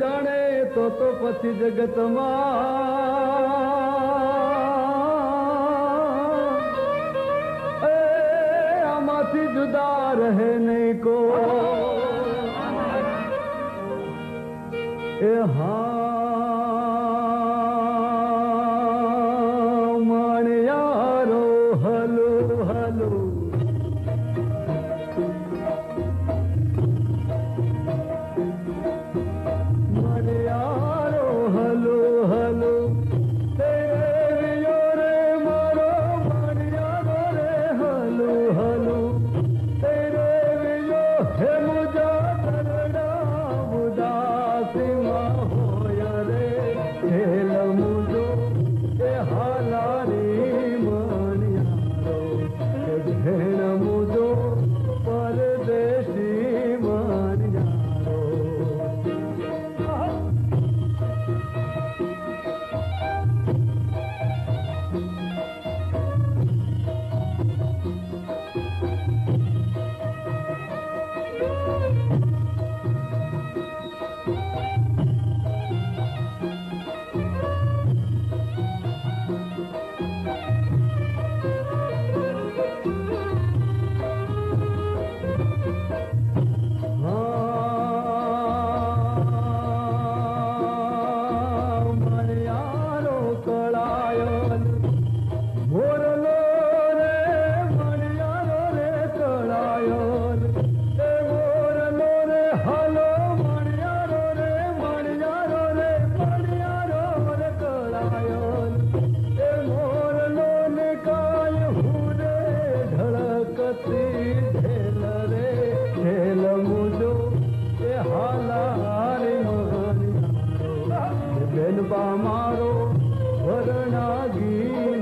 જાણે તો પછી જગતમાં આમાંથી જુદા રહે નહીં કો એ હા માણિયારો હલો હલો માણિયારો હલો હલો તેરે વિયો રે મારો માણિયારો રે હલો હલો તેરે વિયો હે મુજા દરડા ઉદાસીમાં હોય રે ખેલ મુજો એ હાલારી માણિયારો એ ભેણ મુજો પરદેશી માણિયારો મારો વરણાગી